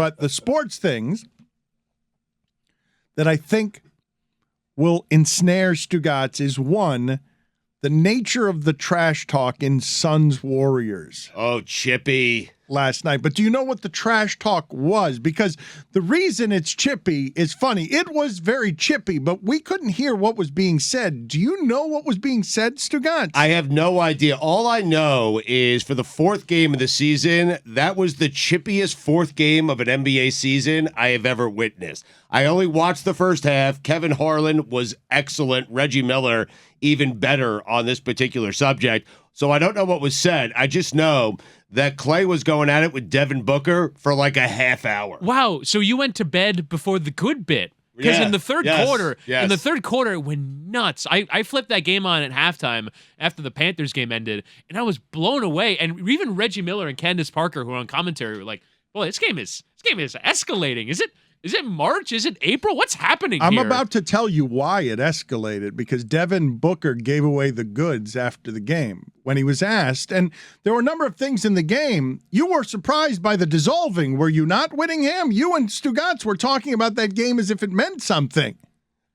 But the sports things that I think will ensnare Stugotz is one, the nature of the trash talk in Suns Warriors. Oh, Chippy. Last night. But do you know what the trash talk was? Because the reason it's chippy is funny. It was very chippy, but we couldn't hear what was being said. Do you know what was being said, Stugotz? I have no idea. All I know is for the fourth game of the season, that was the chippiest fourth game of an NBA season I have ever witnessed. I only watched the first half. Kevin Harlan was excellent. Reggie Miller, even better on this particular subject. So I don't know what was said. I just know that Clay was going at it with Devin Booker for like a half hour. Wow. So you went to bed before the good bit. Because in the third quarter, it went nuts. I flipped that game on at halftime after the Panthers game ended, and I was blown away. And even Reggie Miller and Candace Parker, who were on commentary, were like, "Boy, this game is escalating. Is it March? Is it April? What's happening here?" I'm about to tell you why it escalated, because Devin Booker gave away the goods after the game when he was asked. And there were a number of things in the game. You were surprised by the dissolving, were you not, Whittingham? You and Stugotz were talking about that game as if it meant something.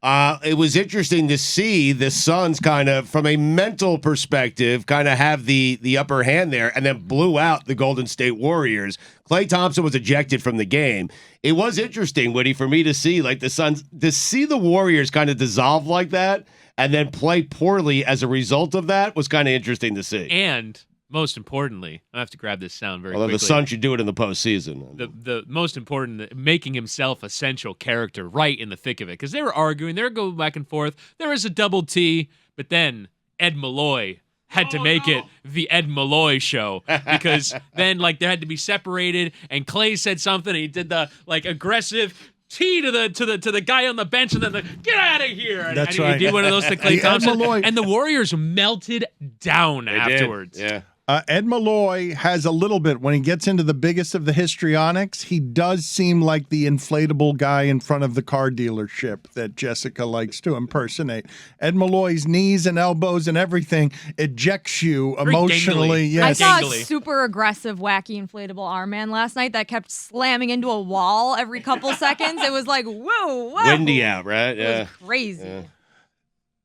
It was interesting to see the Suns kind of, from a mental perspective, kind of have the upper hand there and then blew out the Golden State Warriors. Klay Thompson was ejected from the game. It was interesting, Witty, for me to see, like, the Suns, to see the Warriors kind of dissolve like that and then play poorly as a result of that was kind of interesting to see. And most importantly, I have to grab this sound very quickly. The Suns should do it in the postseason. The most important, making himself a central character right in the thick of it. Because they were arguing, they were going back and forth. There was a double T, but then Ed Malloy had to make it the Ed Malloy Show, because then, like, they had to be separated, and Clay said something, and he did the, like, aggressive T to the guy on the bench, and then get out of here. And, That's and right. He did one of those to Klay Thompson, Malloy. and the Warriors melted down afterwards. Did. Yeah. Ed Malloy has a little bit, when he gets into the biggest of the histrionics, he does seem like the inflatable guy in front of the car dealership that Jessica likes to impersonate. Ed Malloy's knees and elbows and everything ejects you emotionally. Yes. I saw a super aggressive, wacky inflatable arm man last night that kept slamming into a wall every couple seconds. It was like, whoa. Windy out, right? Yeah. It was crazy. Yeah.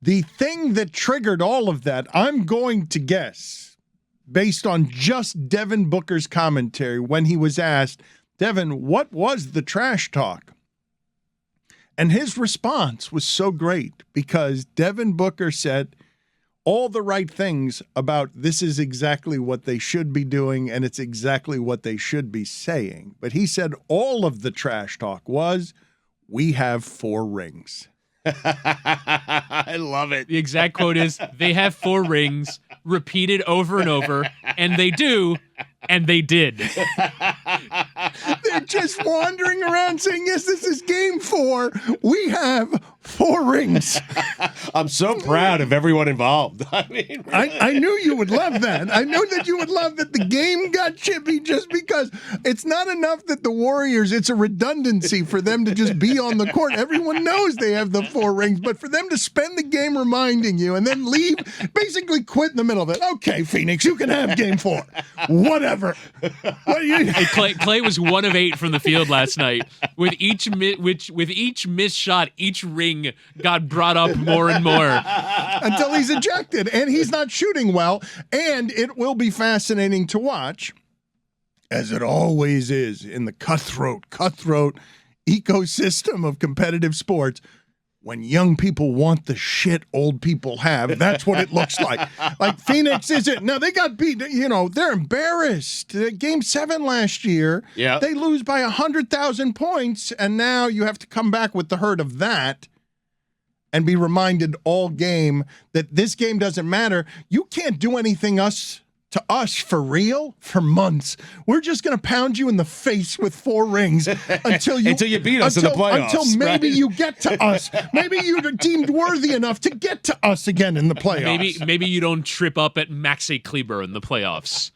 The thing that triggered all of that, I'm going to guess, based on just Devin Booker's commentary when he was asked, Devin, what was the trash talk? And his response was so great, because Devin Booker said all the right things about this is exactly what they should be doing and it's exactly what they should be saying. But he said all of the trash talk was, we have 4 rings. I love it. The exact quote is, they have 4 rings, repeated over and over, and they do, and they did. They're just wandering around saying, yes, this is game 4. We have 4 rings. I'm so proud of everyone involved. I mean, I knew you would love that. I knew that you would love that the game got chippy, just because it's not enough that the Warriors, it's a redundancy for them to just be on the court. Everyone knows they have the 4 rings, but for them to spend the game reminding you and then leave, basically quit in the middle of it. Okay, Phoenix, you can have game 4. Whatever. Hey, Clay was 1 of 8 from the field last night. With each missed shot, each ring got brought up more and more until he's ejected, and he's not shooting well. And it will be fascinating to watch, as it always is in the cutthroat ecosystem of competitive sports. When young people want the shit old people have, that's what it looks like. Like Phoenix isn't. Now, they got beat. You know, they're embarrassed. Game 7 last year, they lose by 100,000 points, and now you have to come back with the hurt of that and be reminded all game that this game doesn't matter. You can't do anything to us for real for months. We're just going to pound you in the face with 4 rings until you beat us in the playoffs. Until maybe you get to us. Maybe you're deemed worthy enough to get to us again in the playoffs. Maybe you don't trip up at Maxi Kleber in the playoffs.